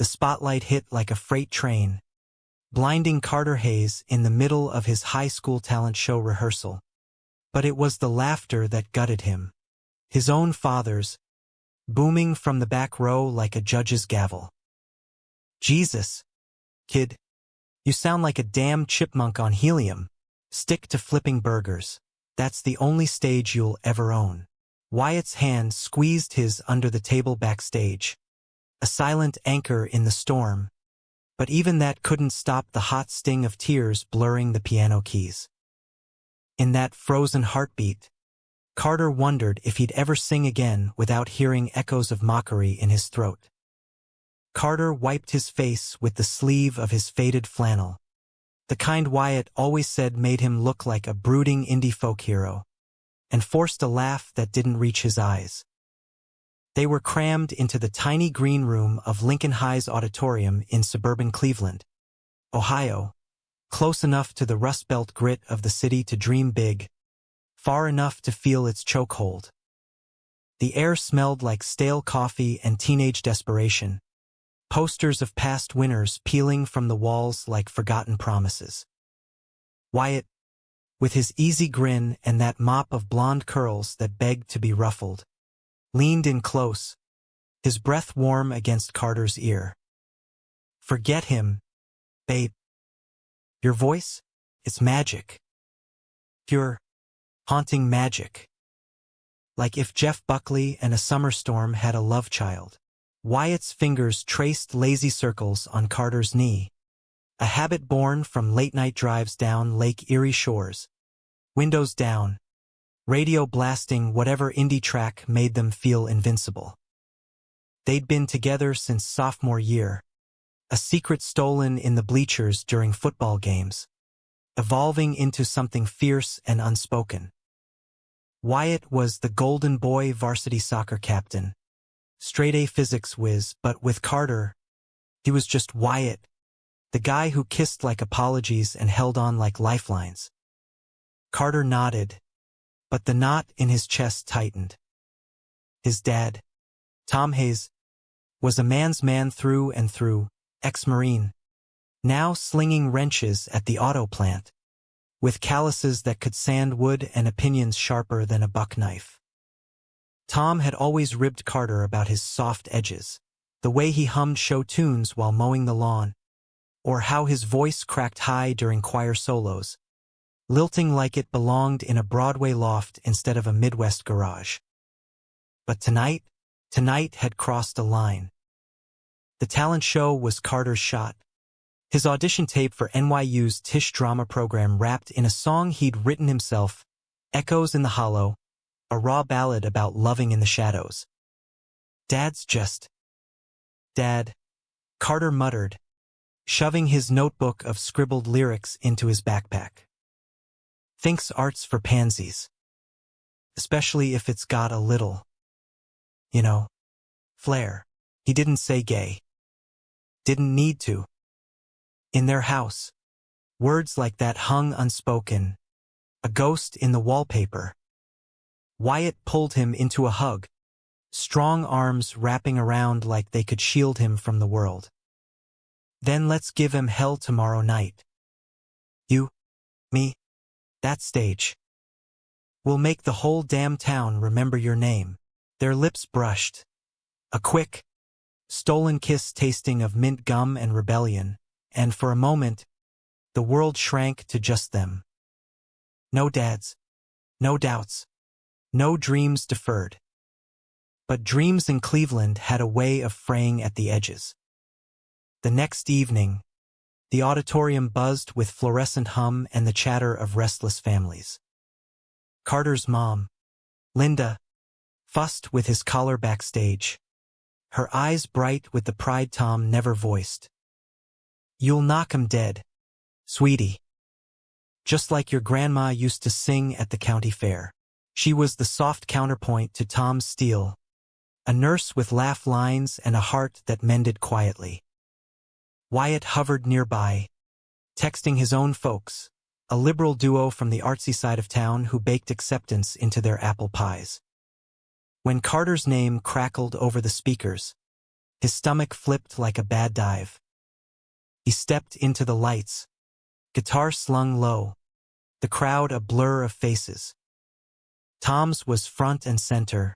The spotlight hit like a freight train, blinding Carter Hayes in the middle of his high school talent show rehearsal. But it was the laughter that gutted him. His own father's, booming from the back row like a judge's gavel. Jesus, kid. You sound like a damn chipmunk on helium. Stick to flipping burgers. That's the only stage you'll ever own. Wyatt's hand squeezed his under the table backstage. A silent anchor in the storm. But even that couldn't stop the hot sting of tears blurring the piano keys. In that frozen heartbeat, Carter wondered if he'd ever sing again without hearing echoes of mockery in his throat. Carter wiped his face with the sleeve of his faded flannel, the kind Wyatt always said made him look like a brooding indie folk hero, and forced a laugh that didn't reach his eyes. They were crammed into the tiny green room of Lincoln High's auditorium in suburban Cleveland, Ohio, close enough to the Rust Belt grit of the city to dream big, far enough to feel its chokehold. The air smelled like stale coffee and teenage desperation, posters of past winners peeling from the walls like forgotten promises. Wyatt, with his easy grin and that mop of blonde curls that begged to be ruffled, leaned in close, his breath warm against Carter's ear. Forget him, babe. Your voice? It's magic. Pure, haunting magic. Like if Jeff Buckley and a summer storm had a love child. Wyatt's fingers traced lazy circles on Carter's knee, a habit born from late-night drives down Lake Erie shores. Windows down, radio blasting whatever indie track made them feel invincible. They'd been together since sophomore year, a secret stolen in the bleachers during football games, evolving into something fierce and unspoken. Wyatt was the golden boy varsity soccer captain, straight-A physics whiz, but with Carter, he was just Wyatt, the guy who kissed like apologies and held on like lifelines. Carter nodded, but the knot in his chest tightened. His dad, Tom Hayes, was a man's man through and through, ex-Marine, now slinging wrenches at the auto plant, with calluses that could sand wood and opinions sharper than a buck knife. Tom had always ribbed Carter about his soft edges, the way he hummed show tunes while mowing the lawn, or how his voice cracked high during choir solos, lilting like it belonged in a Broadway loft instead of a Midwest garage. But tonight had crossed a line. The talent show was Carter's shot. His audition tape for NYU's Tisch drama program wrapped in a song he'd written himself, Echoes in the Hollow, a raw ballad about loving in the shadows. Dad's just... Dad, Carter muttered, shoving his notebook of scribbled lyrics into his backpack. Thinks art's for pansies. Especially if it's got a little, flair. He didn't say gay. Didn't need to. In their house, words like that hung unspoken, a ghost in the wallpaper. Wyatt pulled him into a hug, strong arms wrapping around like they could shield him from the world. Then let's give him hell tomorrow night. You, me, that stage. We'll make the whole damn town remember your name. Their lips brushed. A quick, stolen kiss tasting of mint gum and rebellion, and for a moment, the world shrank to just them. No dads, no doubts, no dreams deferred. But dreams in Cleveland had a way of fraying at the edges. The next evening, the auditorium buzzed with fluorescent hum and the chatter of restless families. Carter's mom, Linda, fussed with his collar backstage, her eyes bright with the pride Tom never voiced. You'll knock 'em dead, sweetie. Just like your grandma used to sing at the county fair. She was the soft counterpoint to Tom's steel, a nurse with laugh lines and a heart that mended quietly. Wyatt hovered nearby, texting his own folks, a liberal duo from the artsy side of town who baked acceptance into their apple pies. When Carter's name crackled over the speakers, His stomach flipped like a bad dive. He stepped into the lights, guitar slung low, the crowd a blur of faces. Tom's was front and center,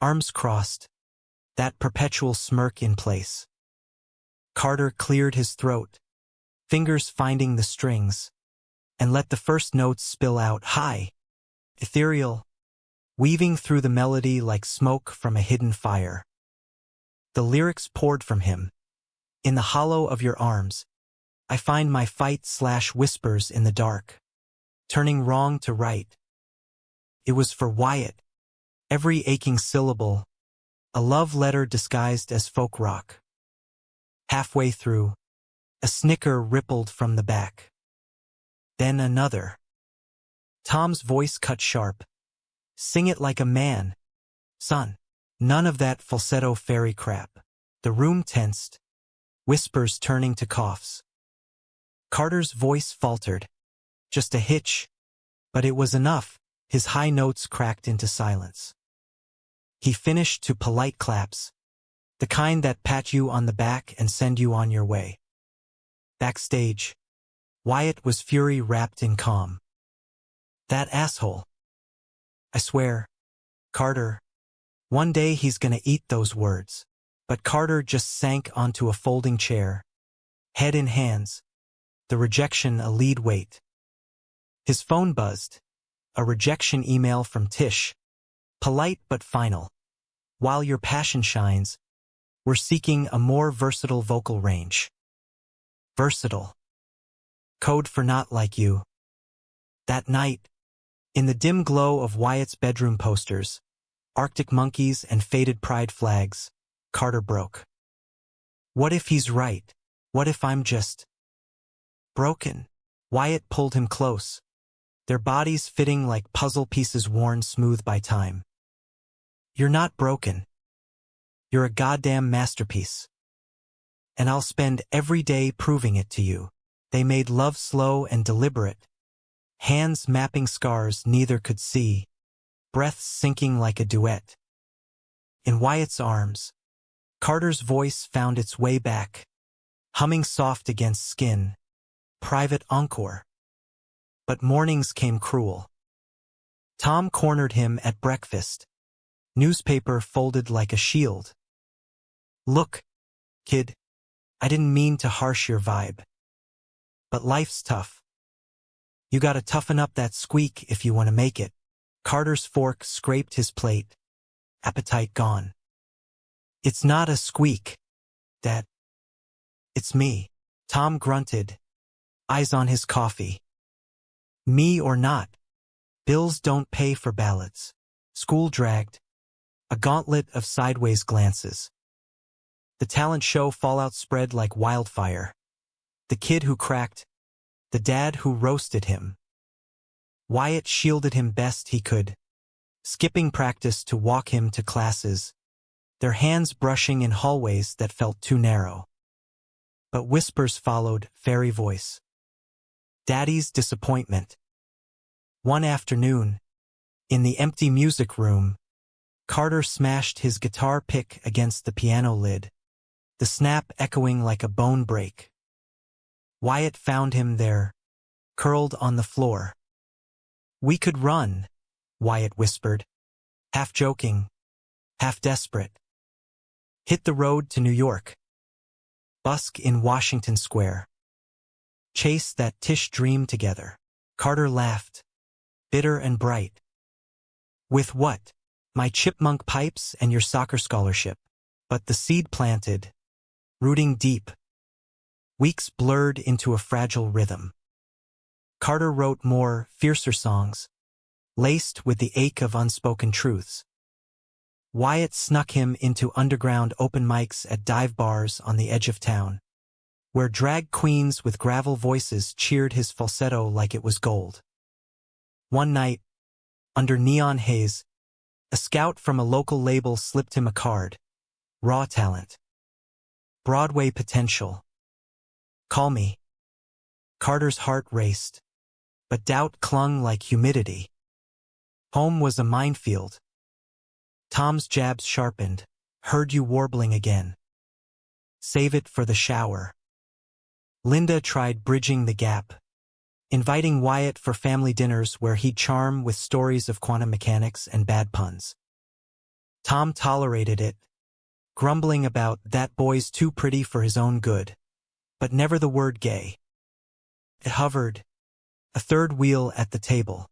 arms crossed, that perpetual smirk in place. Carter cleared his throat, fingers finding the strings, and let the first notes spill out high, ethereal, weaving through the melody like smoke from a hidden fire. The lyrics poured from him. In the hollow of your arms, I find my fight/whispers in the dark, turning wrong to right. It was for Wyatt, every aching syllable, a love letter disguised as folk rock. Halfway through, a snicker rippled from the back. Then another. Tom's voice cut sharp. Sing it like a man, son. None of that falsetto fairy crap. The room tensed, whispers turning to coughs. Carter's voice faltered. Just a hitch. But it was enough. His high notes cracked into silence. He finished to polite claps, the kind that pat you on the back and send you on your way. Backstage, Wyatt was fury wrapped in calm. That asshole. I swear, Carter, one day he's gonna eat those words. But Carter just sank onto a folding chair, head in hands, the rejection a lead weight. His phone buzzed, a rejection email from Tish, polite but final. While your passion shines, we're seeking a more versatile vocal range. Versatile. Code for not like you. That night, in the dim glow of Wyatt's bedroom posters, Arctic monkeys and faded pride flags, Carter broke. What if he's right? What if I'm just broken? Wyatt pulled him close, their bodies fitting like puzzle pieces worn smooth by time. You're not broken. You're a goddamn masterpiece. And I'll spend every day proving it to you. They made love slow and deliberate, hands mapping scars neither could see, breaths sinking like a duet. In Wyatt's arms, Carter's voice found its way back, humming soft against skin, private encore. But mornings came cruel. Tom cornered him at breakfast, newspaper folded like a shield. Look, kid, I didn't mean to harsh your vibe. But life's tough. You gotta toughen up that squeak if you want to make it. Carter's fork scraped his plate, appetite gone. It's not a squeak, Dad. It's me. Tom grunted, eyes on his coffee. Me or not. Bills don't pay for ballads. School dragged. A gauntlet of sideways glances. The talent show fallout spread like wildfire. The kid who cracked. The dad who roasted him. Wyatt shielded him best he could, skipping practice to walk him to classes, their hands brushing in hallways that felt too narrow. But whispers followed, fairy voice. Daddy's disappointment. One afternoon, in the empty music room, Carter smashed his guitar pick against the piano lid, the snap echoing like a bone break. Wyatt found him there, curled on the floor. We could run, Wyatt whispered, half joking, half desperate. Hit the road to New York. Busk in Washington Square. Chase that Tish dream together. Carter laughed, bitter and bright. With what? My chipmunk pipes and your soccer scholarship. But the seed planted, rooting deep. Weeks blurred into a fragile rhythm. Carter wrote more, fiercer songs, laced with the ache of unspoken truths. Wyatt snuck him into underground open mics at dive bars on the edge of town, where drag queens with gravel voices cheered his falsetto like it was gold. One night, under neon haze, a scout from a local label slipped him a card. Raw talent. Broadway potential. Call me. Carter's heart raced, but doubt clung like humidity. Home was a minefield. Tom's jabs sharpened. Heard you warbling again. Save it for the shower. Linda tried bridging the gap, inviting Wyatt for family dinners where he'd charm with stories of quantum mechanics and bad puns. Tom tolerated it, grumbling about that boy's too pretty for his own good, but never the word gay. It hovered, a third wheel at the table.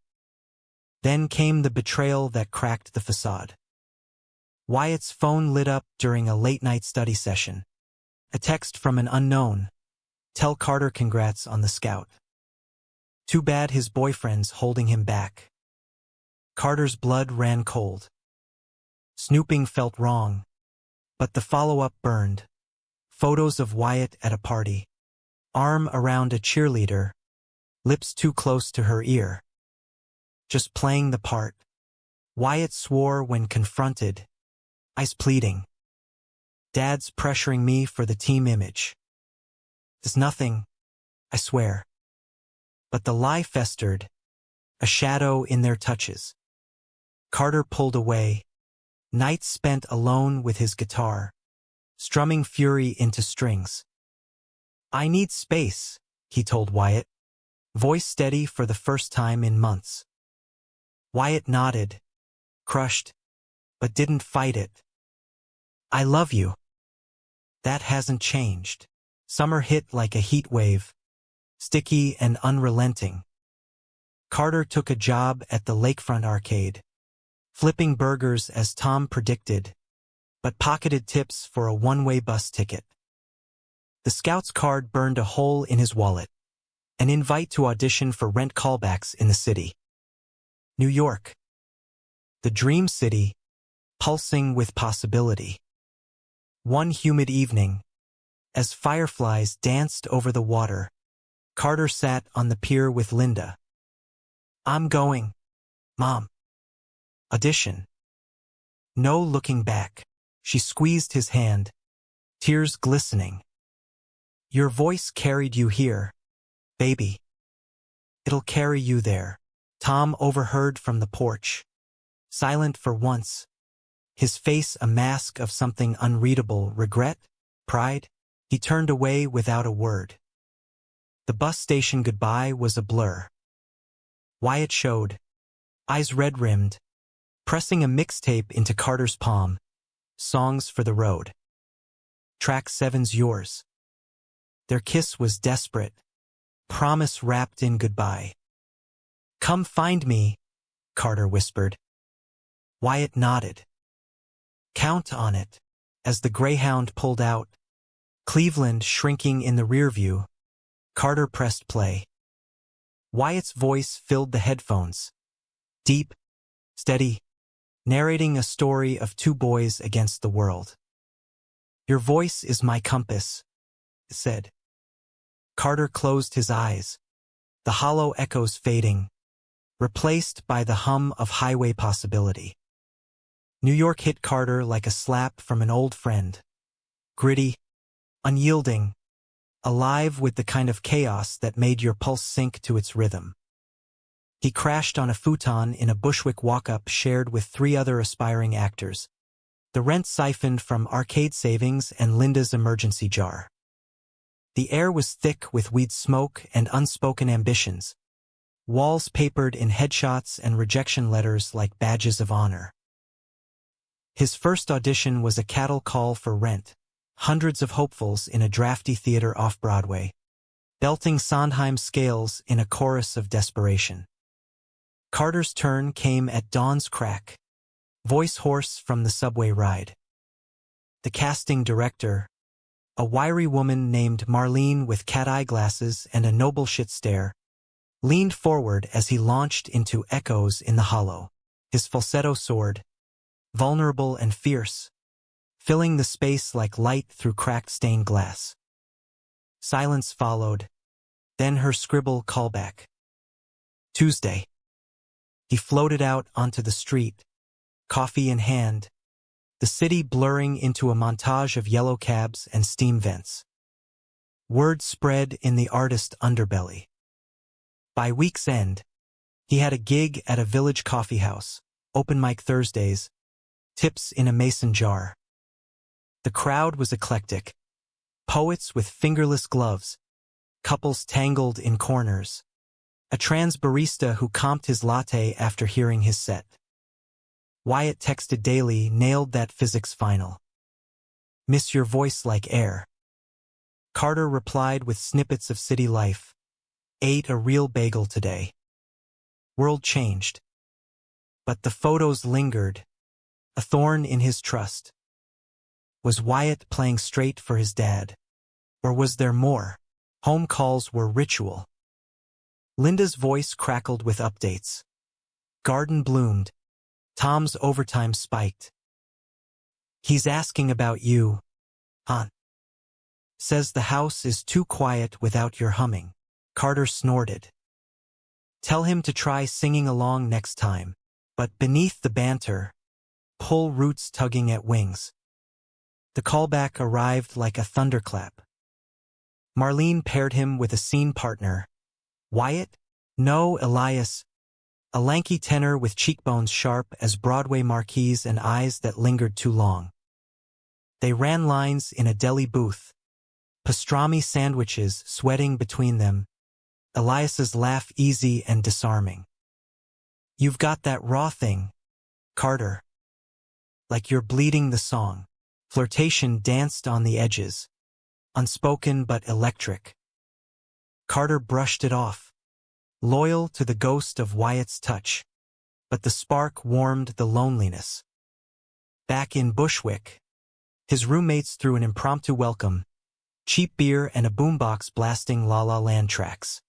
Then came the betrayal that cracked the facade. Wyatt's phone lit up during a late-night study session. A text from an unknown. Tell Carter congrats on the scout. Too bad his boyfriend's holding him back. Carter's blood ran cold. Snooping felt wrong, but the follow-up burned. Photos of Wyatt at a party. Arm around a cheerleader, lips too close to her ear. Just playing the part. Wyatt swore when confronted. I's pleading. Dad's pressuring me for the team image. It's nothing, I swear. But the lie festered, a shadow in their touches. Carter pulled away. Nights spent alone with his guitar, strumming fury into strings. I need space, he told Wyatt, voice steady for the first time in months. Wyatt nodded, crushed, but didn't fight it. I love you. That hasn't changed. Summer hit like a heat wave, sticky and unrelenting. Carter took a job at the lakefront arcade, flipping burgers as Tom predicted, but pocketed tips for a one-way bus ticket. The scout's card burned a hole in his wallet, an invite to audition for rent callbacks in the city. New York. The dream city, pulsing with possibility. One humid evening, as fireflies danced over the water, Carter sat on the pier with Linda. I'm going, Mom. Audition. No looking back. She squeezed his hand, tears glistening. Your voice carried you here, baby. It'll carry you there. Tom overheard from the porch. Silent for once, his face a mask of something unreadable, regret, pride. He turned away without a word. The bus station goodbye was a blur. Wyatt showed, eyes red-rimmed, pressing a mixtape into Carter's palm. Songs for the road. Track 7's yours. Their kiss was desperate, promise wrapped in goodbye. Come find me, Carter whispered. Wyatt nodded. Count on it. As the Greyhound pulled out, Cleveland shrinking in the rearview, Carter pressed play. Wyatt's voice filled the headphones. Deep, steady, narrating a story of two boys against the world. Your voice is my compass, it said. Carter closed his eyes, the hollow echoes fading, replaced by the hum of highway possibility. New York hit Carter like a slap from an old friend. Gritty, unyielding, alive with the kind of chaos that made your pulse sink to its rhythm. He crashed on a futon in a Bushwick walk-up shared with 3 other aspiring actors, the rent siphoned from arcade savings and Linda's emergency jar. The air was thick with weed smoke and unspoken ambitions, walls papered in headshots and rejection letters like badges of honor. His first audition was a cattle call for rent, hundreds of hopefuls in a drafty theater off-Broadway, belting Sondheim scales in a chorus of desperation. Carter's turn came at dawn's crack, voice hoarse from the subway ride. The casting director, a wiry woman named Marlene with cat-eye glasses and a noble shit stare, leaned forward as he launched into echoes in the hollow, his falsetto soared, vulnerable and fierce, filling the space like light through cracked stained glass. Silence followed, then her scribble callback. Tuesday. He floated out onto the street, coffee in hand, the city blurring into a montage of yellow cabs and steam vents. Word spread in the artist underbelly. By week's end, he had a gig at a village coffeehouse, open mic Thursdays, tips in a mason jar. The crowd was eclectic, Poets with fingerless gloves, couples tangled in corners. A trans barista who comped his latte after hearing his set. Wyatt texted daily, nailed that physics final. Miss your voice like air. Carter replied with snippets of city life. Ate a real bagel today. World changed. But the photos lingered, a thorn in his trust. Was Wyatt playing straight for his dad? Or was there more? Home calls were ritual. Linda's voice crackled with updates. Garden bloomed. Tom's overtime spiked. He's asking about you, Aunt. Says the house is too quiet without your humming. Carter snorted. Tell him to try singing along next time. But beneath the banter, pull roots tugging at wings. The callback arrived like a thunderclap. Marlene paired him with a scene partner. Wyatt? No, Elias. A lanky tenor with cheekbones sharp as Broadway marquees and eyes that lingered too long. They ran lines in a deli booth. Pastrami sandwiches sweating between them. Elias's laugh easy and disarming. You've got that raw thing, Carter. Like you're bleeding the song. Flirtation danced on the edges. Unspoken but electric. Carter brushed it off. Loyal to the ghost of Wyatt's touch. But the spark warmed the loneliness. Back in Bushwick, his roommates threw an impromptu welcome. Cheap beer and a boombox blasting La La Land tracks.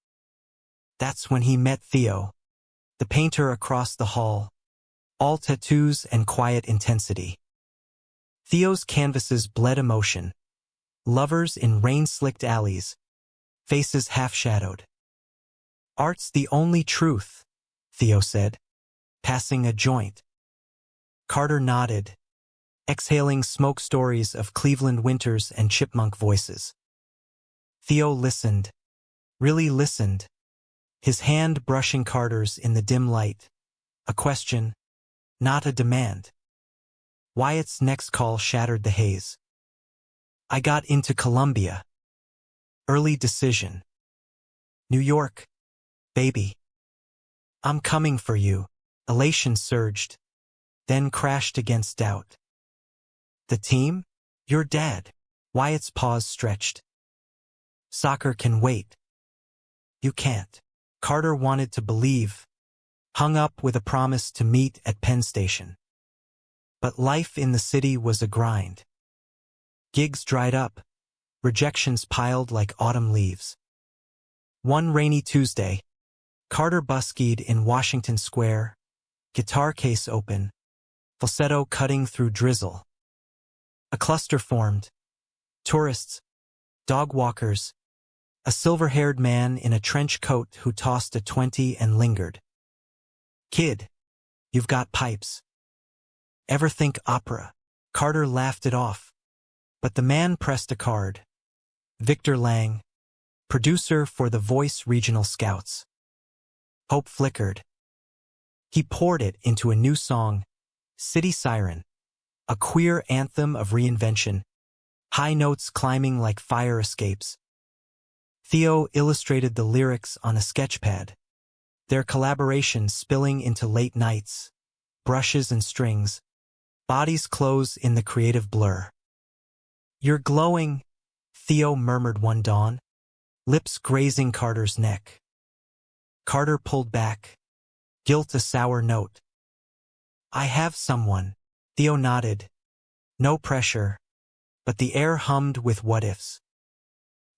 That's when he met Theo, the painter across the hall. All tattoos and quiet intensity. Theo's canvases bled emotion. Lovers in rain-slicked alleys. Faces half-shadowed. Art's the only truth, Theo said, passing a joint. Carter nodded, exhaling smoke stories of Cleveland winters and chipmunk voices. Theo listened, really listened, his hand brushing Carter's in the dim light. A question, not a demand. Wyatt's next call shattered the haze. I got into Columbia. Early decision. New York, baby. I'm coming for you. Elation surged, then crashed against doubt. The team? Your dad. Wyatt's paws stretched. Soccer can wait. You can't. Carter wanted to believe, hung up with a promise to meet at Penn Station. But life in the city was a grind. Gigs dried up, rejections piled like autumn leaves. One rainy Tuesday, Carter buskied in Washington Square, guitar case open, falsetto cutting through drizzle. A cluster formed. Tourists, dog walkers, a silver-haired man in a trench coat who tossed a 20 and lingered. Kid, you've got pipes. Ever think opera? Carter laughed it off. But the man pressed a card. Victor Lang, producer for the Voice Regional Scouts. Hope flickered. He poured it into a new song, City Siren, a queer anthem of reinvention, high notes climbing like fire escapes. Theo illustrated the lyrics on a sketchpad, their collaboration spilling into late nights, brushes and strings, bodies close in the creative blur. You're glowing, Theo murmured one dawn, lips grazing Carter's neck. Carter pulled back, guilt a sour note. I have someone, Theo nodded. No pressure, but the air hummed with what-ifs.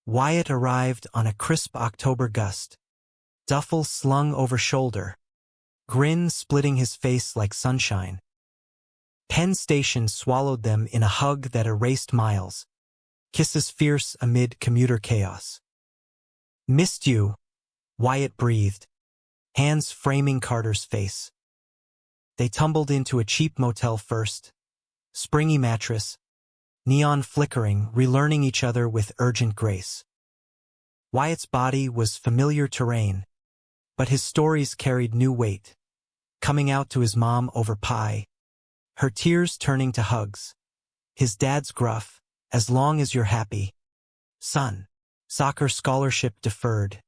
Wyatt arrived on a crisp October gust, duffel slung over shoulder, grin splitting his face like sunshine. Penn Station swallowed them in a hug that erased miles, kisses fierce amid commuter chaos. Missed you, Wyatt breathed, hands framing Carter's face. They tumbled into a cheap motel first, springy mattress, neon flickering, relearning each other with urgent grace. Wyatt's body was familiar terrain, but his stories carried new weight, coming out to his mom over pie, her tears turning to hugs. His dad's gruff, as long as you're happy. Son. Soccer scholarship deferred.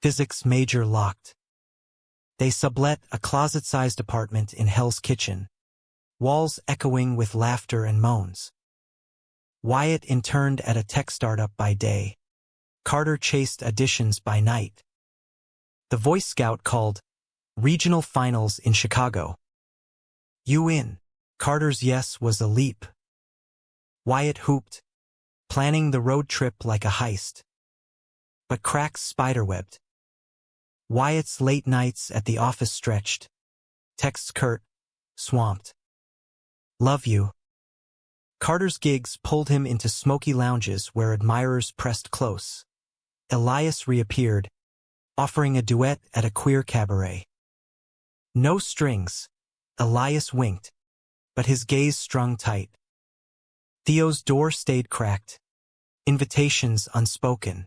Physics major locked. They sublet a closet-sized apartment in Hell's Kitchen, walls echoing with laughter and moans. Wyatt interned at a tech startup by day. Carter chased auditions by night. The Voice Scout called regional finals in Chicago. You in. Carter's yes was a leap. Wyatt hooped, planning the road trip like a heist. But cracks spiderwebbed. Wyatt's late nights at the office stretched. Texts curt, swamped. Love you. Carter's gigs pulled him into smoky lounges where admirers pressed close. Elias reappeared, offering a duet at a queer cabaret. No strings. Elias winked, but his gaze strung tight. Theo's door stayed cracked. Invitations unspoken.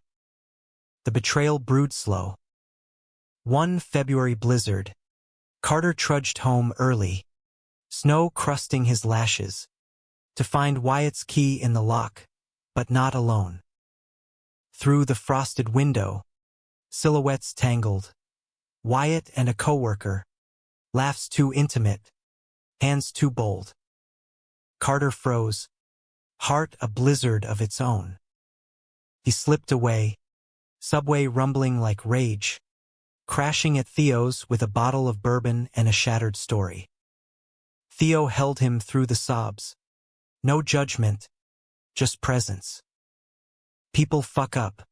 The betrayal brewed slow. One February blizzard. Carter trudged home early, snow crusting his lashes, to find Wyatt's key in the lock, but not alone. Through the frosted window, silhouettes tangled. Wyatt and a coworker, laughs too intimate, hands too bold. Carter froze, heart a blizzard of its own. He slipped away, subway rumbling like rage, crashing at Theo's with a bottle of bourbon and a shattered story. Theo held him through the sobs. No judgment, just presence. People fuck up.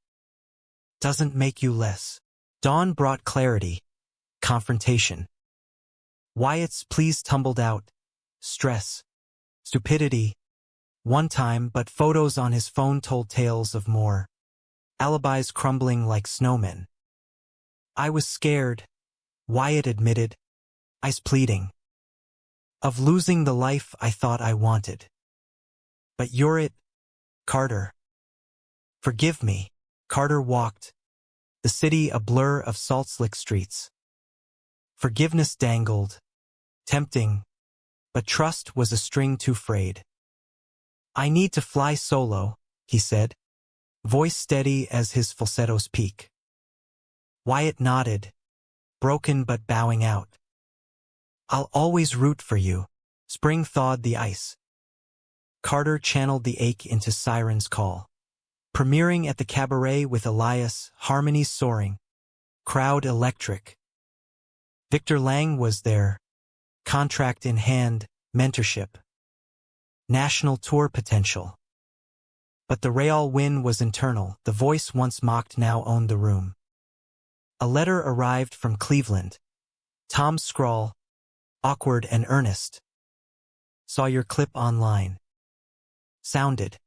Doesn't make you less. Dawn brought clarity, confrontation. Wyatt's pleas tumbled out. Stress. Stupidity. One time, but photos on his phone told tales of more. Alibis crumbling like snowmen. I was scared, Wyatt admitted, eyes pleading, of losing the life I thought I wanted. But you're it, Carter. Forgive me. Carter walked, the city a blur of salt-slick streets. Forgiveness dangled, tempting, but trust was a string too frayed. I need to fly solo, he said, voice steady as his falsetto's peak. Wyatt nodded, broken but bowing out. I'll always root for you. Spring thawed the ice. Carter channeled the ache into Siren's call. Premiering at the cabaret with Elias, harmonies soaring. Crowd electric. Victor Lang was there. Contract in hand, mentorship. National tour potential. But the Real win was internal. The voice once mocked now owned the room. A letter arrived from Cleveland. Tom's scrawl, awkward and earnest. Saw your clip online. Sounded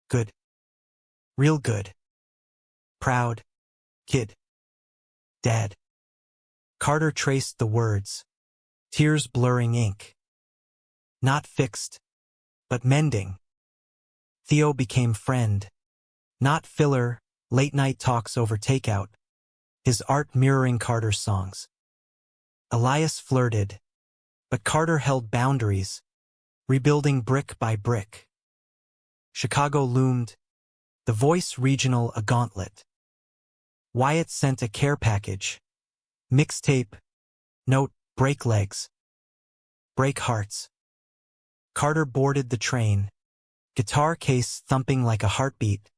good. Real good. Proud. Kid. Dad. Carter traced the words. Tears blurring ink. Not fixed, but mending. Theo became friend. Not filler, late-night talks over takeout. His art mirroring Carter's songs. Elias flirted, but Carter held boundaries, rebuilding brick by brick. Chicago loomed, the Voice Regional a gauntlet. Wyatt sent a care package. Mixtape, note, break legs. Break hearts. Carter boarded the train, guitar case thumping like a heartbeat,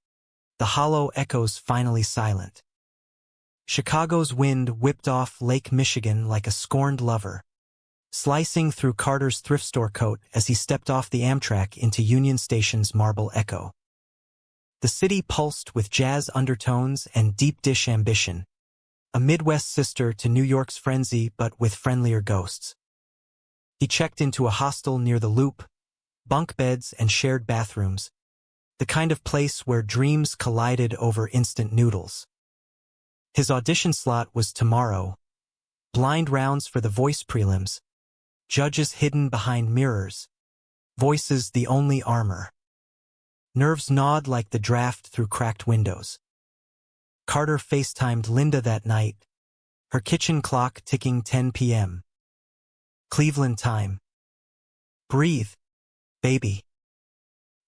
the hollow echoes finally silent. Chicago's wind whipped off Lake Michigan like a scorned lover, slicing through Carter's thrift store coat as he stepped off the Amtrak into Union Station's marble echo. The city pulsed with jazz undertones and deep dish ambition, a Midwest sister to New York's frenzy but with friendlier ghosts. He checked into a hostel near the Loop, bunk beds and shared bathrooms, the kind of place where dreams collided over instant noodles. His audition slot was tomorrow. Blind rounds for the Voice prelims. Judges hidden behind mirrors. Voices the only armor. Nerves gnawed like the draft through cracked windows. Carter FaceTimed Linda that night, her kitchen clock ticking 10 p.m. Cleveland time. Breathe, baby.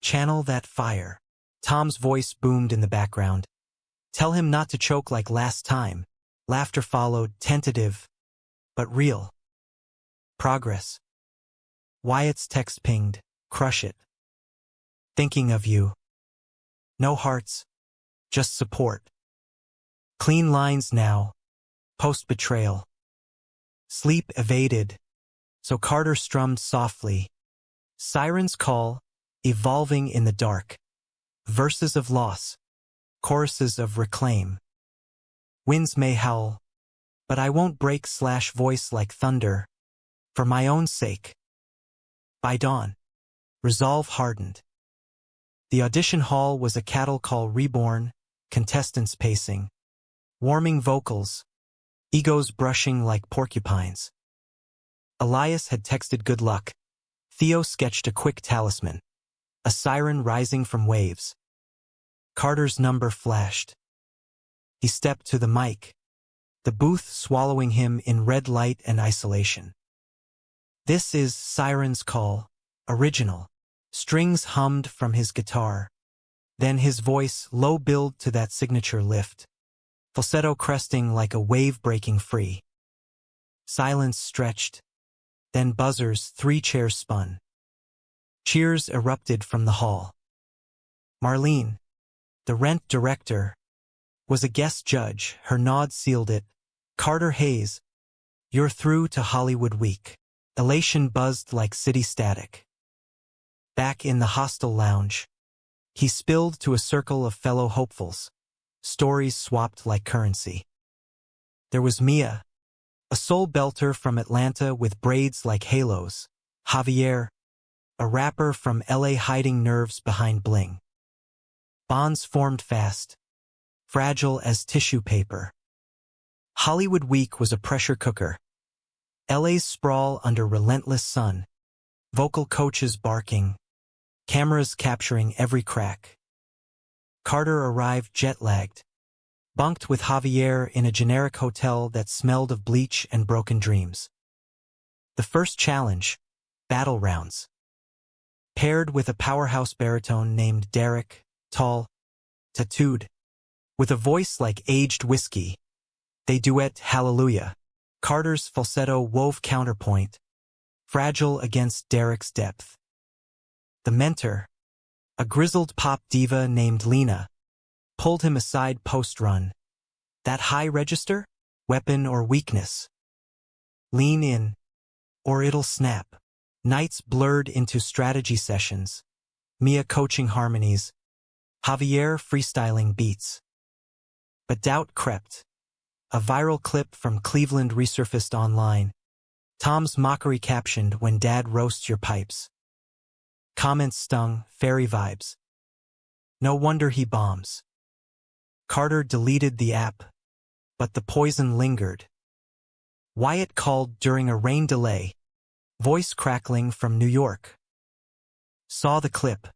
Channel that fire. Tom's voice boomed in the background. Tell him not to choke like last time. Laughter followed, tentative, but real. Progress. Wyatt's text pinged. Crush it. Thinking of you. No hearts. Just support. Clean lines now. Post-betrayal. Sleep evaded. So Carter strummed softly. Siren's call, evolving in the dark. Verses of loss. Choruses of reclaim. Winds may howl, but I won't break / voice like thunder. For my own sake. By dawn. Resolve hardened. The audition hall was a cattle call reborn, contestants pacing. Warming vocals. Egos brushing like porcupines. Elias had texted good luck. Theo sketched a quick talisman. A siren rising from waves. Carter's number flashed. He stepped to the mic. The booth swallowing him in red light and isolation. This is Siren's Call, original. Strings hummed from his guitar. Then his voice low billed to that signature lift. Falsetto cresting like a wave breaking free. Silence stretched. Then buzzers, 3 chairs spun. Cheers erupted from the hall. Marlene, the Rent director, was a guest judge. Her nod sealed it. Carter Hayes, you're through to Hollywood Week. Elation buzzed like city static. Back in the hostel lounge, he spilled to a circle of fellow hopefuls. Stories swapped like currency. There was Mia, a soul belter from Atlanta with braids like halos. Javier, a rapper from LA hiding nerves behind bling. Bonds formed fast, fragile as tissue paper. Hollywood Week was a pressure cooker. LA's sprawl under relentless sun. Vocal coaches barking. Cameras capturing every crack. Carter arrived jet-lagged. Bunked with Javier in a generic hotel that smelled of bleach and broken dreams. The first challenge, battle rounds. Paired with a powerhouse baritone named Derek, tall, tattooed, with a voice like aged whiskey. They duet Hallelujah. Carter's falsetto wove counterpoint, fragile against Derek's depth. The mentor, a grizzled pop diva named Lena, pulled him aside post-run. That high register? Weapon or weakness? Lean in, or it'll snap. Nights blurred into strategy sessions. Mia coaching harmonies. Javier freestyling beats. But doubt crept. A viral clip from Cleveland resurfaced online. Tom's mockery captioned, "When Dad roasts your pipes." Comments stung, fairy vibes. No wonder he bombs. Carter deleted the app, but the poison lingered. Wyatt called during a rain delay, voice crackling from New York. Saw the clip.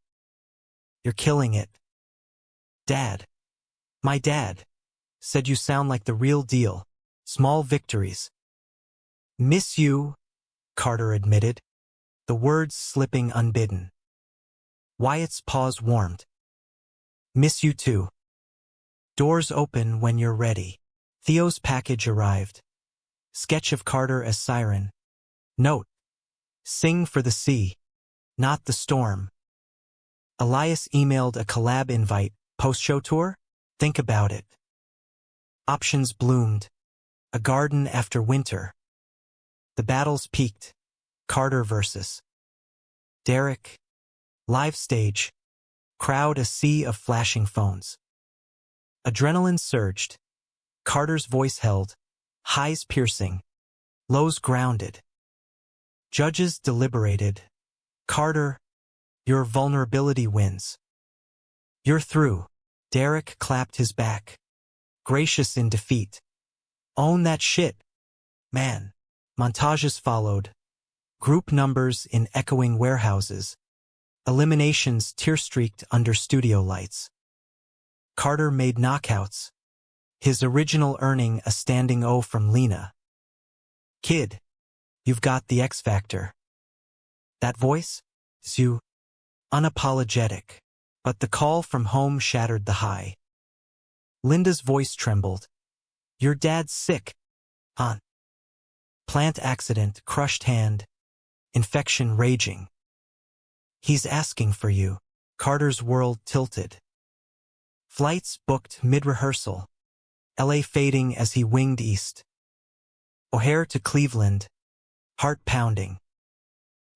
You're killing it. Dad. My dad. Said you sound like the real deal. Small victories. Miss you, Carter admitted, the words slipping unbidden. Wyatt's pause warmed. Miss you too. Doors open when you're ready. Theo's package arrived. Sketch of Carter as siren. Note. Sing for the sea, not the storm. Elias emailed a collab invite. Post-show tour? Think about it. Options bloomed. A garden after winter. The battles peaked. Carter versus Derek. Live stage. Crowd a sea of flashing phones. Adrenaline surged. Carter's voice held. Highs piercing. Lows grounded. Judges deliberated. Carter, your vulnerability wins. You're through. Derek clapped his back. Gracious in defeat. Own that shit, man. Montages followed. Group numbers in echoing warehouses. Eliminations tear-streaked under studio lights. Carter made knockouts. His original earning a standing O from Lena. Kid, you've got the X factor. That voice? You. Unapologetic. But the call from home shattered the high. Linda's voice trembled. "Your dad's sick, huh? Plant accident, crushed hand, infection raging. He's asking for you." Carter's world tilted. Flights booked mid-rehearsal. LA fading as he winged east. O'Hare to Cleveland, heart pounding.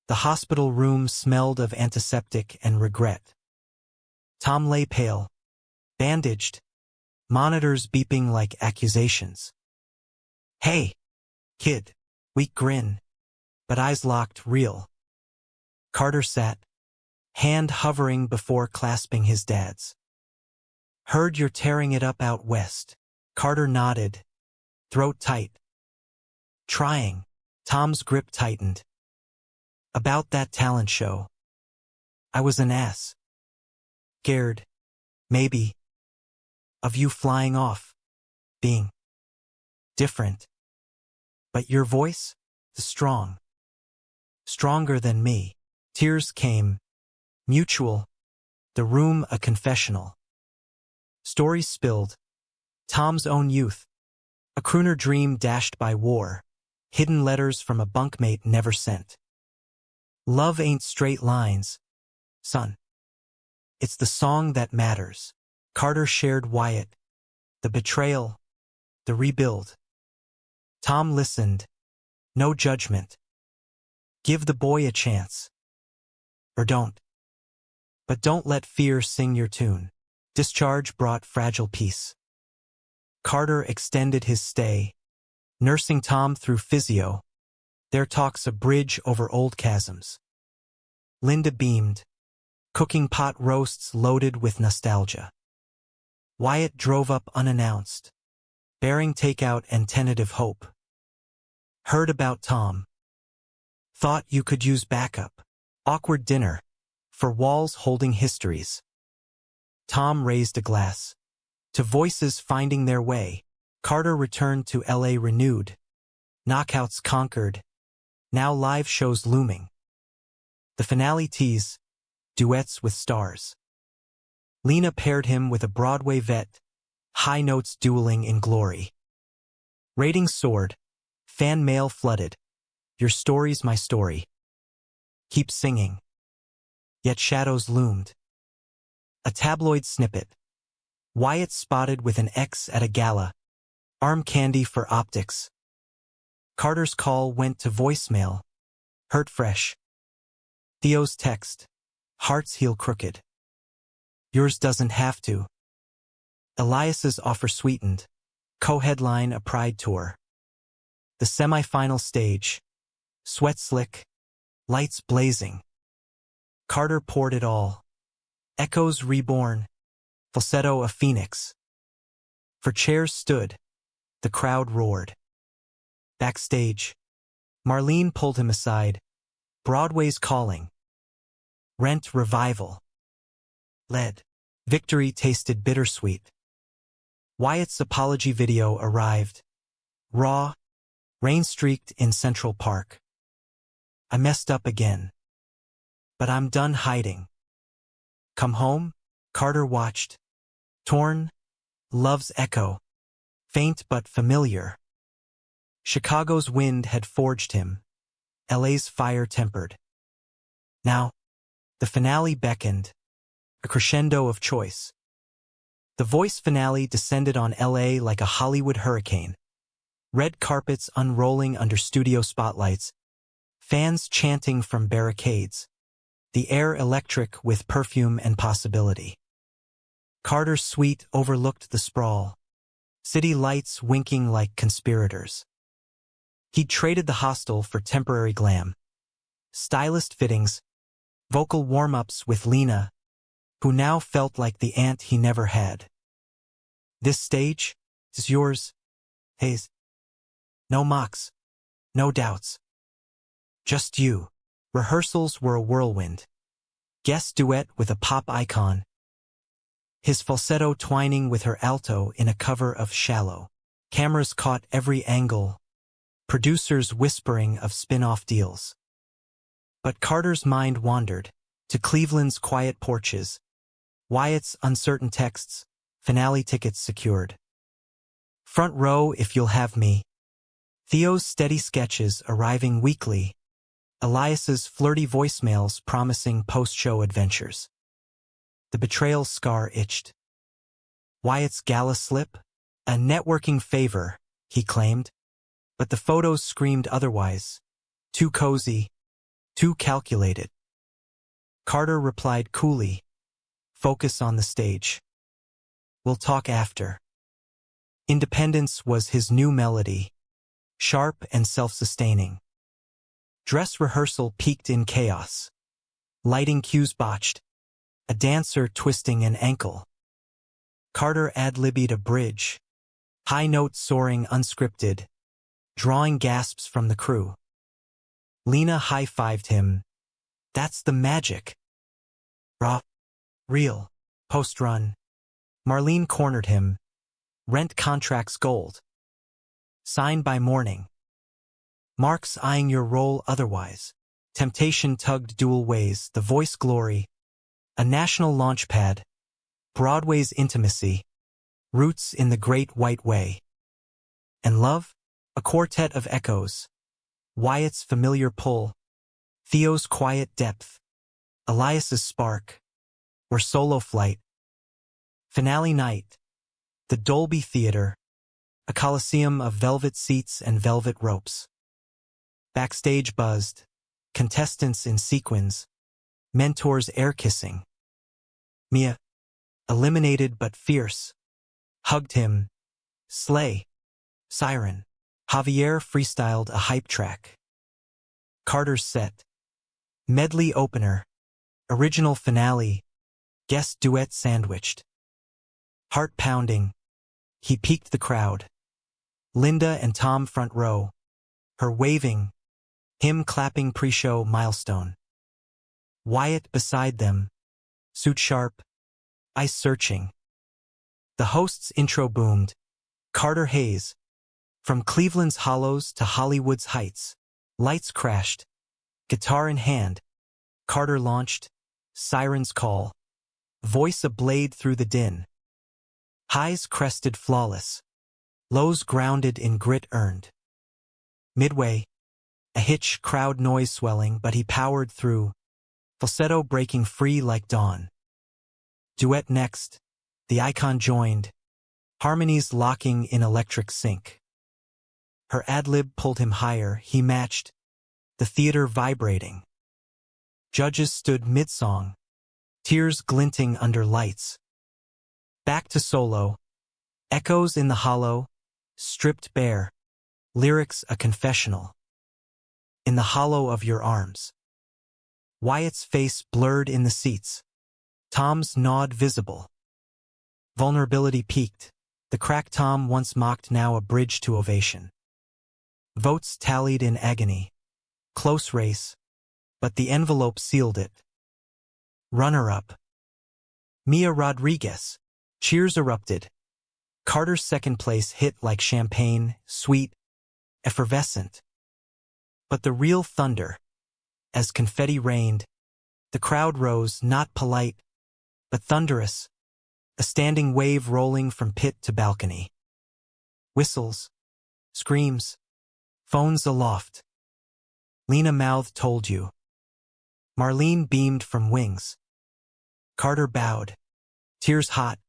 The hospital room smelled of antiseptic and regret. Tom lay pale, bandaged, monitors beeping like accusations. "Hey, kid," weak grin, but eyes locked, real. Carter sat, hand hovering before clasping his dad's. "Heard you're tearing it up out west." Carter nodded, throat tight. "Trying." Tom's grip tightened. "About that talent show. I was an ass. Scared, maybe, of you flying off, being different. But your voice, the strong. Stronger than me." Tears came, mutual, the room a confessional. Stories spilled. Tom's own youth, a crooner dream dashed by war, hidden letters from a bunkmate never sent. "Love ain't straight lines, son. It's the song that matters." Carter shared Wyatt, the betrayal, the rebuild. Tom listened, no judgment. "Give the boy a chance. Or don't. But don't let fear sing your tune." Discharge brought fragile peace. Carter extended his stay, nursing Tom through physio, their talks a bridge over old chasms. Linda beamed, cooking pot roasts loaded with nostalgia. Wyatt drove up unannounced, bearing takeout and tentative hope. "Heard about Tom. Thought you could use backup." Awkward dinner, for walls holding histories. Tom raised a glass. To voices finding their way. Carter returned to LA renewed. Knockouts conquered. Now live shows looming. The finale tease, duets with stars. Lena paired him with a Broadway vet, high notes dueling in glory. Ratings soared, fan mail flooded. "Your story's my story. Keep singing." Yet shadows loomed. A tabloid snippet. Wyatt spotted with an X at a gala. Arm candy for optics. Carter's call went to voicemail. Hurt fresh. Theo's text. Hearts heal crooked. Yours doesn't have to. Elias's offer sweetened. Co-headline a Pride tour. The semi-final stage. Sweat slick. Lights blazing. Carter poured it all. Echoes reborn. Falsetto a phoenix. For chairs stood. The crowd roared. Backstage. Marlene pulled him aside. Broadway's calling. Rent revival. Lead. Victory tasted bittersweet. Wyatt's apology video arrived. Raw. Rain-streaked in Central Park. "I messed up again. But I'm done hiding." "Come home?" Carter watched. Torn. Love's echo. Faint but familiar. Chicago's wind had forged him. LA's fire tempered. Now, the finale beckoned. A crescendo of choice. The Voice finale descended on LA like a Hollywood hurricane. Red carpets unrolling under studio spotlights. Fans chanting from barricades. The air electric with perfume and possibility. Carter's suite overlooked the sprawl. City lights winking like conspirators. He'd traded the hostel for temporary glam. Stylist fittings. Vocal warm-ups with Lena, who now felt like the aunt he never had. "This stage is yours, Hayes. No mocks, no doubts. Just you." Rehearsals were a whirlwind. Guest duet with a pop icon. His falsetto twining with her alto in a cover of Shallow. Cameras caught every angle. Producers whispering of spin-off deals. But Carter's mind wandered to Cleveland's quiet porches. Wyatt's uncertain texts, finale tickets secured. Front row if you'll have me. Theo's steady sketches arriving weekly. Elias's flirty voicemails promising post-show adventures. The betrayal scar itched. Wyatt's gala slip? A networking favor, he claimed. But the photos screamed otherwise. Too cozy, too calculated. Carter replied coolly. Focus on the stage. We'll talk after. Independence was his new melody. Sharp and self-sustaining. Dress rehearsal peaked in chaos. Lighting cues botched. A dancer twisting an ankle. Carter ad-libbed a bridge. High notes soaring unscripted. Drawing gasps from the crew. Lena high-fived him. That's the magic. Raw. Real. Post-run. Marlene cornered him. Rent contracts gold. Signed by morning. Mark's eyeing your role otherwise. Temptation tugged dual ways, the voice glory. A national launchpad. Broadway's intimacy. Roots in the great white way. And love? A quartet of echoes. Wyatt's familiar pull. Theo's quiet depth. Elias's spark. Or solo flight. Finale night. The Dolby Theater. A coliseum of velvet seats and velvet ropes. Backstage buzzed. Contestants in sequins. Mentors air-kissing. Mia, eliminated but fierce, hugged him. Slay. Siren. Javier freestyled a hype track. Carter's set. Medley opener. Original finale. Guest duet sandwiched. Heart-pounding. He peaked the crowd. Linda and Tom front row. Her waving. Him clapping pre-show milestone. Wyatt beside them. Suit sharp. Eyes searching. The host's intro boomed. Carter Hayes. From Cleveland's hollows to Hollywood's heights. Lights crashed. Guitar in hand. Carter launched. Siren's call. Voice ablade through the din. Highs crested flawless. Lows grounded in grit earned. Midway. A hitch, crowd noise swelling, but he powered through. Falsetto breaking free like dawn. Duet next. The icon joined. Harmonies locking in electric sync. Her ad-lib pulled him higher, he matched. The theater vibrating. Judges stood mid-song. Tears glinting under lights. Back to solo. Echoes in the hollow. Stripped bare. Lyrics a confessional. In the hollow of your arms. Wyatt's face blurred in the seats. Tom's nod visible. Vulnerability peaked. The crack Tom once mocked now a bridge to ovation. Votes tallied in agony. Close race. But the envelope sealed it. Runner-up. Mia Rodriguez. Cheers erupted. Carter's second place hit like champagne, sweet, effervescent. But the real thunder. As confetti rained, the crowd rose, not polite, but thunderous. A standing wave rolling from pit to balcony. Whistles. Screams. Phones aloft. Lena mouthed told you. Marlene beamed from wings. Carter bowed. Tears hot.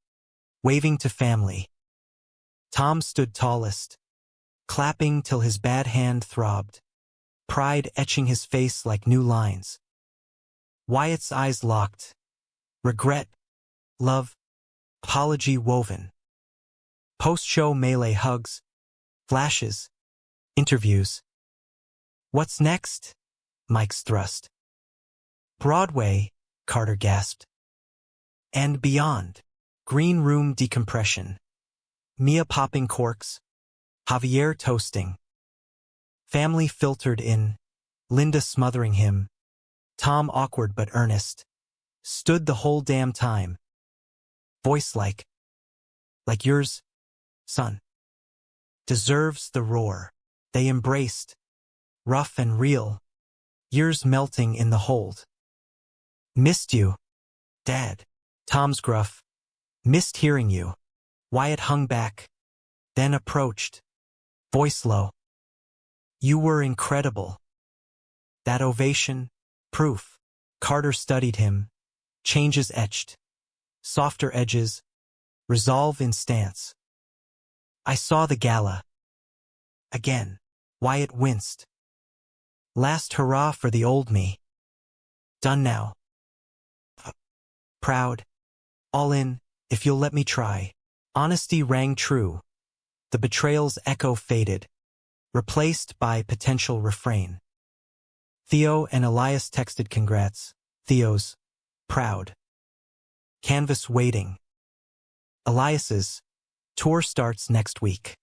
Waving to family. Tom stood tallest. Clapping till his bad hand throbbed. Pride etching his face like new lines. Wyatt's eyes locked. Regret. Love. Apology woven. Post-show melee hugs. Flashes. Interviews. What's next? Mike's thrust. Broadway, Carter gasped. And beyond. Green room decompression. Mia popping corks. Javier toasting. Family filtered in. Linda smothering him. Tom awkward but earnest. Stood the whole damn time. Voice like yours, son. Deserves the roar. They embraced. Rough and real. Years melting in the hold. Missed you, Dad. Tom's gruff, "Missed hearing you." Wyatt hung back, then approached, voice low. "You were incredible." That ovation, proof. Carter studied him, changes etched, softer edges, resolve in stance. "I saw the gala." Again, Wyatt winced. "Last hurrah for the old me. Done now. Proud. All in, if you'll let me try." Honesty rang true. The betrayal's echo faded, replaced by potential refrain. Theo and Elias texted congrats. Theo's, "Proud." Canvas waiting. Elias's, "Tour starts next week.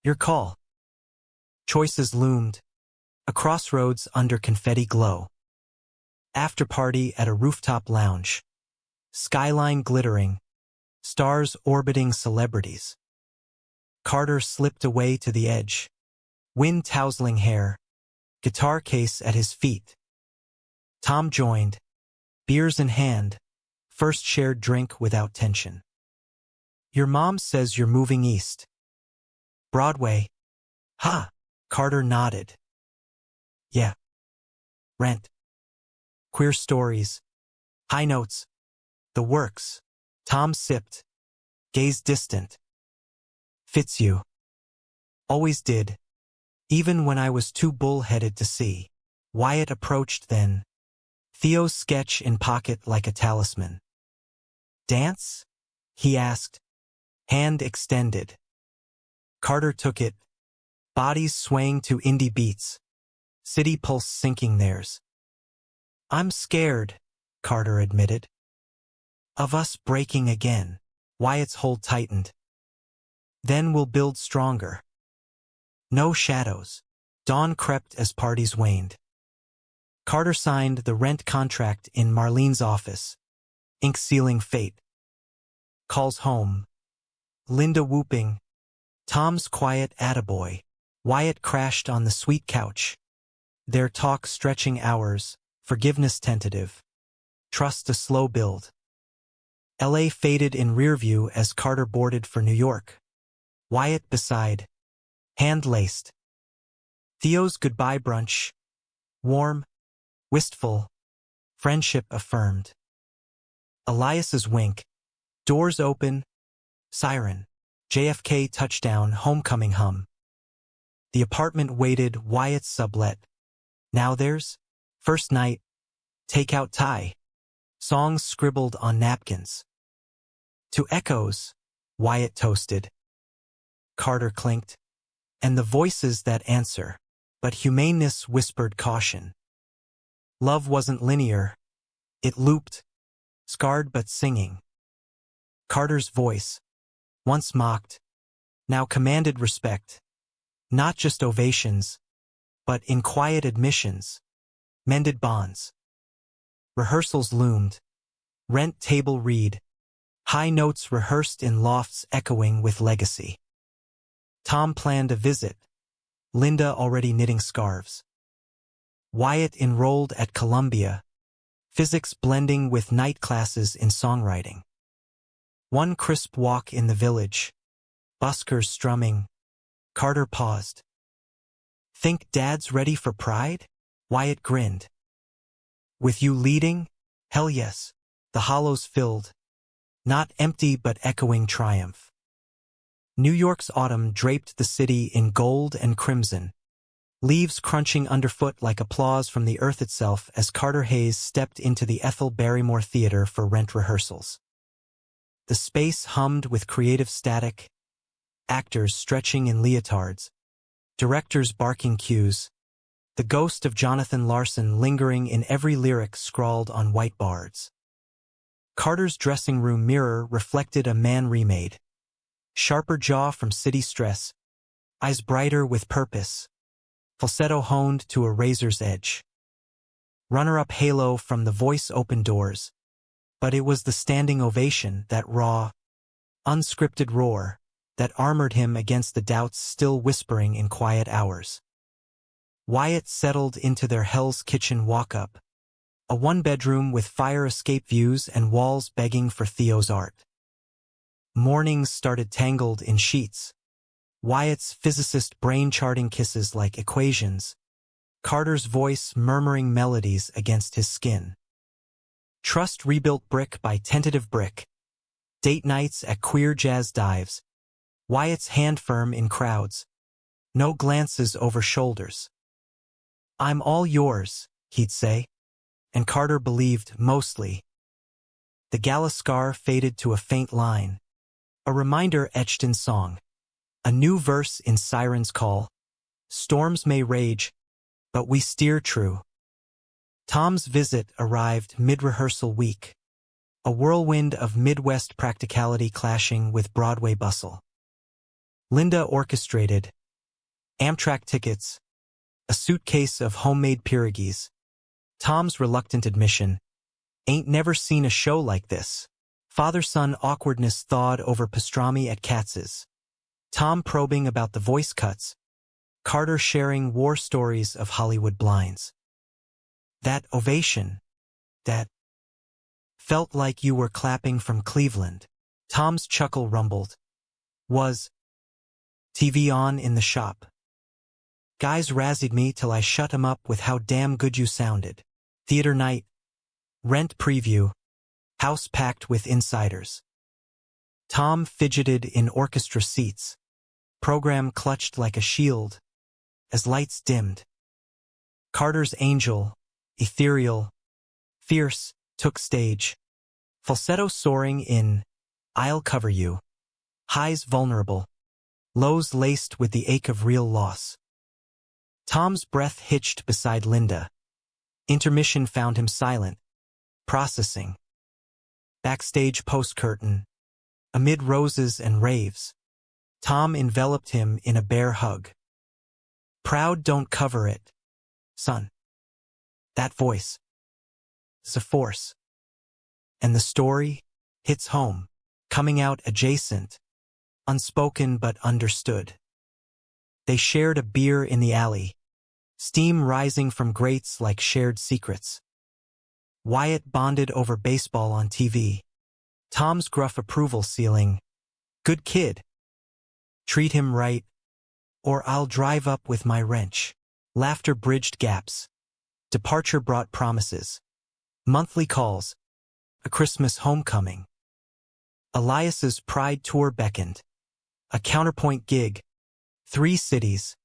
Your call." Choices loomed. A crossroads under confetti glow. After party at a rooftop lounge. Skyline glittering. Stars orbiting celebrities. Carter slipped away to the edge. Wind tousling hair. Guitar case at his feet. Tom joined. Beers in hand. First shared drink without tension. "Your mom says you're moving east." "Broadway." "Ha." Carter nodded. "Yeah. Rent. Queer stories. High notes. The works." Tom sipped. Gaze distant. "Fits you. Always did. Even when I was too bull-headed to see." Wyatt approached then. Theo's sketch in pocket like a talisman. "Dance?" he asked, hand extended. Carter took it. Bodies swaying to indie beats. City pulse syncing theirs. "I'm scared," Carter admitted. "Of us breaking again." Wyatt's hold tightened. "Then we'll build stronger." No shadows. Dawn crept as parties waned. Carter signed the rent contract in Marlene's office. Ink sealing fate. Calls home. Linda whooping. Tom's quiet attaboy. Wyatt crashed on the sweet couch. Their talk stretching hours, forgiveness tentative. Trust a slow build. LA faded in rear view as Carter boarded for New York. Wyatt beside. Hand laced. Theo's goodbye brunch. Warm. Wistful. Friendship affirmed. Elias's wink. Doors open. Siren. JFK touchdown homecoming hum. The apartment waited Wyatt's sublet. Now there's. First night. Takeout tie. Songs scribbled on napkins. To echoes. Wyatt toasted. Carter clinked. And the voices that answer. But humaneness whispered caution. Love wasn't linear. It looped. Scarred but singing. Carter's voice. Once mocked. Now commanded respect. Not just ovations. But in quiet admissions. Mended bonds. Rehearsals loomed. Rent table read. High notes rehearsed in lofts echoing with legacy. Tom planned a visit. Linda already knitting scarves. Wyatt enrolled at Columbia. Physics blending with night classes in songwriting. One crisp walk in the village. Buskers strumming. Carter paused. "Think Dad's ready for Pride?" Wyatt grinned. "With you leading? Hell yes." The hollows filled. Not empty but echoing triumph. New York's autumn draped the city in gold and crimson. Leaves crunching underfoot like applause from the earth itself as Carter Hayes stepped into the Ethel Barrymore Theater for Rent rehearsals. The space hummed with creative static. Actors stretching in leotards. Directors barking cues. The ghost of Jonathan Larson lingering in every lyric scrawled on white boards. Carter's dressing room mirror reflected a man remade. Sharper jaw from city stress. Eyes brighter with purpose. Falsetto honed to a razor's edge. Runner-up halo from the voice open doors. But it was the standing ovation, that raw, unscripted roar, that armored him against the doubts still whispering in quiet hours. Wyatt settled into their Hell's Kitchen walk-up. A one-bedroom with fire escape views and walls begging for Theo's art. Mornings started tangled in sheets. Wyatt's physicist brain charting kisses like equations. Carter's voice murmuring melodies against his skin. Trust rebuilt brick by tentative brick. Date nights at queer jazz dives. Wyatt's hand firm in crowds. No glances over shoulders. "I'm all yours," he'd say. And Carter believed mostly. The gala scar faded to a faint line. A reminder etched in song. A new verse in Siren's call. Storms may rage, but we steer true. Tom's visit arrived mid-rehearsal week. A whirlwind of Midwest practicality clashing with Broadway bustle. Linda orchestrated. Amtrak tickets. A suitcase of homemade pierogies. Tom's reluctant admission. "Ain't never seen a show like this." Father-son awkwardness thawed over pastrami at Katz's. Tom probing about the voice cuts. Carter sharing war stories of Hollywood blinds. "That ovation. That felt like you were clapping from Cleveland." Tom's chuckle rumbled. "Was TV on in the shop? Guys razzied me till I shut 'em up with how damn good you sounded. Theater night. Rent preview. House packed with insiders." Tom fidgeted in orchestra seats. Program clutched like a shield. As lights dimmed. Carter's angel, ethereal, fierce, took stage. Falsetto soaring in "I'll Cover You." Highs vulnerable. Lows laced with the ache of real loss. Tom's breath hitched beside Linda. Intermission found him silent, processing. Backstage post-curtain. Amid roses and raves. Tom enveloped him in a bear hug. "Proud don't cover it, son." That voice. It's a force. And the story hits home, coming out adjacent, unspoken but understood. They shared a beer in the alley. Steam rising from grates like shared secrets. Wyatt bonded over baseball on TV. Tom's gruff approval ceiling. "Good kid. Treat him right, or I'll drive up with my wrench." Laughter bridged gaps. Departure brought promises. Monthly calls. A Christmas homecoming. Elias's Pride Tour beckoned. A counterpoint gig. 3 cities.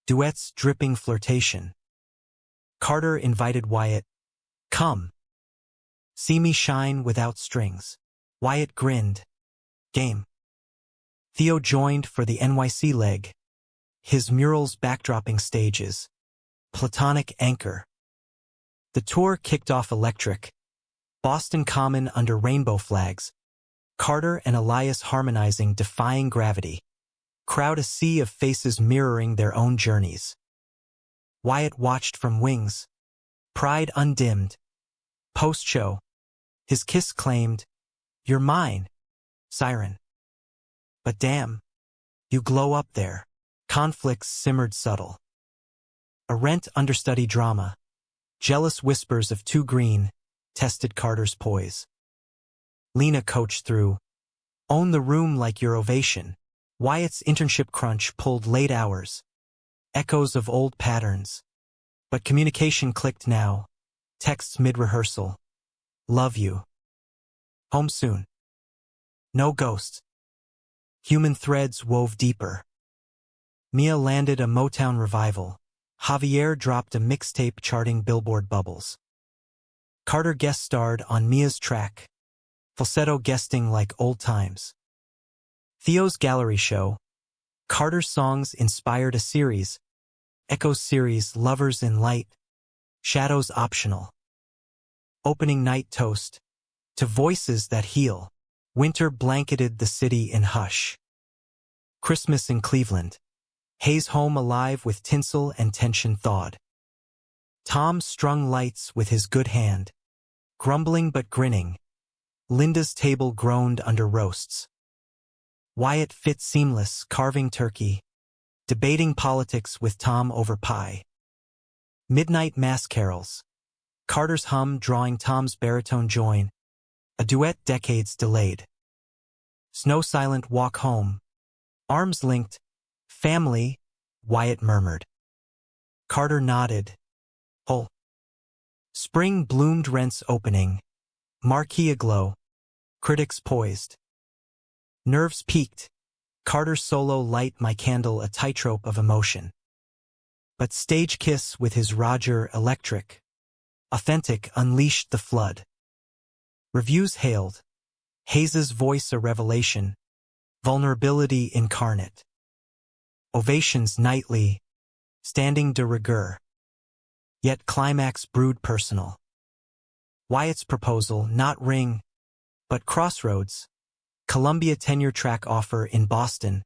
Duets dripping flirtation. Carter invited Wyatt. "Come. See me shine without strings." Wyatt grinned. "Game." Theo joined for the NYC leg. His murals backdropping stages. Platonic anchor. The tour kicked off electric. Boston Common under rainbow flags. Carter and Elias harmonizing, defying gravity. Crowd a sea of faces mirroring their own journeys. Wyatt watched from wings. Pride undimmed. Post-show. His kiss claimed, "You're mine, Siren. But damn, you glow up there." Conflicts simmered subtle. A rent understudy drama. Jealous whispers of too green tested Carter's poise. Lena coached through. "Own the room like your Ovation." Wyatt's internship crunch pulled late hours. Echoes of old patterns. But communication clicked now. Texts mid-rehearsal. "Love you. Home soon." No ghosts. Human threads wove deeper. Mia landed a Motown revival. Javier dropped a mixtape charting Billboard bubbles. Carter guest starred on Mia's track. Falsetto guesting like old times. Theo's gallery show. Carter's songs inspired a series. Echo's series Lovers in Light. Shadows optional. Opening night toast. To voices that heal. Winter blanketed the city in hush. Christmas in Cleveland. Hayes home alive with tinsel and tension thawed. Tom strung lights with his good hand. Grumbling but grinning. Linda's table groaned under roasts. Wyatt fit seamless, carving turkey. Debating politics with Tom over pie. Midnight mass carols. Carter's hum drawing Tom's baritone join, a duet decades delayed. Snow silent walk home. Arms linked. Family, Wyatt murmured. Carter nodded. Oh. Spring bloomed rents opening. Marquee aglow. Critics poised. Nerves peaked. Carter's solo light my candle a tightrope of emotion. But stage kiss with his Roger electric. Authentic unleashed the flood. Reviews hailed. Hayes's voice a revelation. Vulnerability incarnate. Ovations nightly. Standing de rigueur. Yet climax brewed personal. Wyatt's proposal not ring, but crossroads. Columbia tenure track offer in Boston.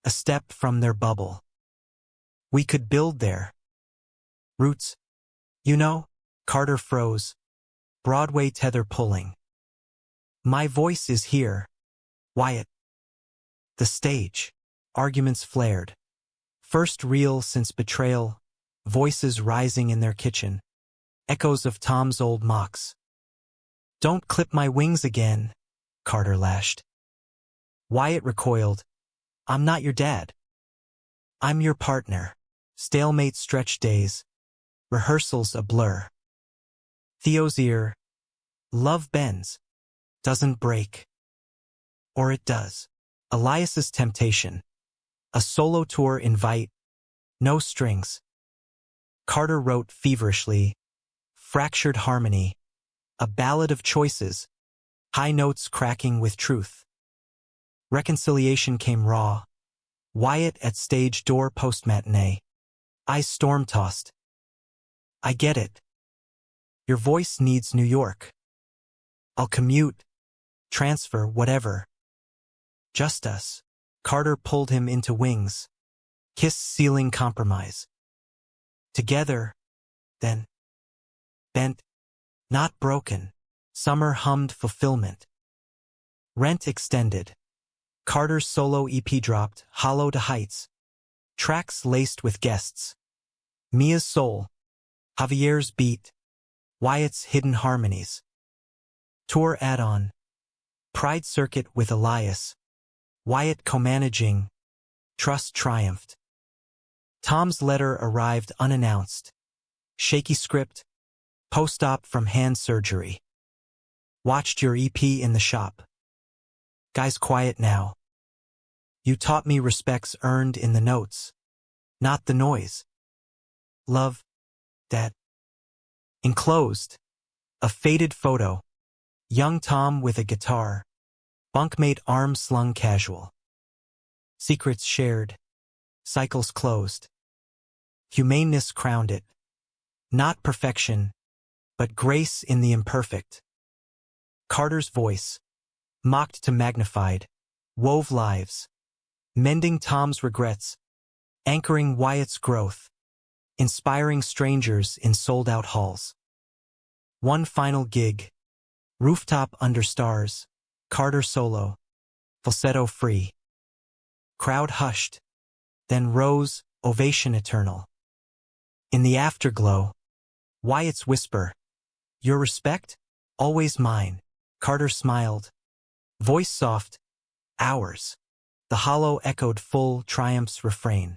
A step from their bubble. We could build there. Roots. You know, Carter froze. Broadway tether pulling. My voice is here. Wyatt. The stage. Arguments flared. First reel since betrayal. Voices rising in their kitchen. Echoes of Tom's old mocks. Don't clip my wings again, Carter lashed. Wyatt recoiled. I'm not your dad. I'm your partner. Stalemate stretched days. Rehearsals a blur. Theo's ear. Love bends. Doesn't break. Or it does. Elias's temptation. A solo tour invite. No strings. Carter wrote feverishly. Fractured harmony. A ballad of choices. High notes cracking with truth. Reconciliation came raw. Wyatt at stage door post-matinee. Eyes storm-tossed. I get it. Your voice needs New York. I'll commute. Transfer, whatever. Just us. Carter pulled him into wings. Kiss sealing compromise. Together. Then. Bent. Not broken. Summer hummed fulfillment. Rent extended. Carter's solo EP dropped, hollow to heights. Tracks laced with guests. Mia's soul. Javier's beat. Wyatt's hidden harmonies. Tour add-on. Pride circuit with Elias. Wyatt co-managing. Trust triumphed. Tom's letter arrived unannounced. Shaky script. Post-op from hand surgery. Watched your EP in the shop. Guys quiet now. You taught me respect's earned in the notes. Not the noise. Love. Dad. Enclosed. A faded photo. Young Tom with a guitar. Bunkmate arm slung casual. Secrets shared. Cycles closed. Humaneness crowned it. Not perfection, but grace in the imperfect. Carter's voice. Mocked to magnified. Wove lives. Mending Tom's regrets. Anchoring Wyatt's growth. Inspiring strangers in sold-out halls. One final gig. Rooftop under stars. Carter solo. Falsetto free. Crowd hushed. Then rose, ovation eternal. In the afterglow. Wyatt's whisper. Your respect? Always mine. Carter smiled. Voice soft. Ours. The hollow echoed full triumph's refrain.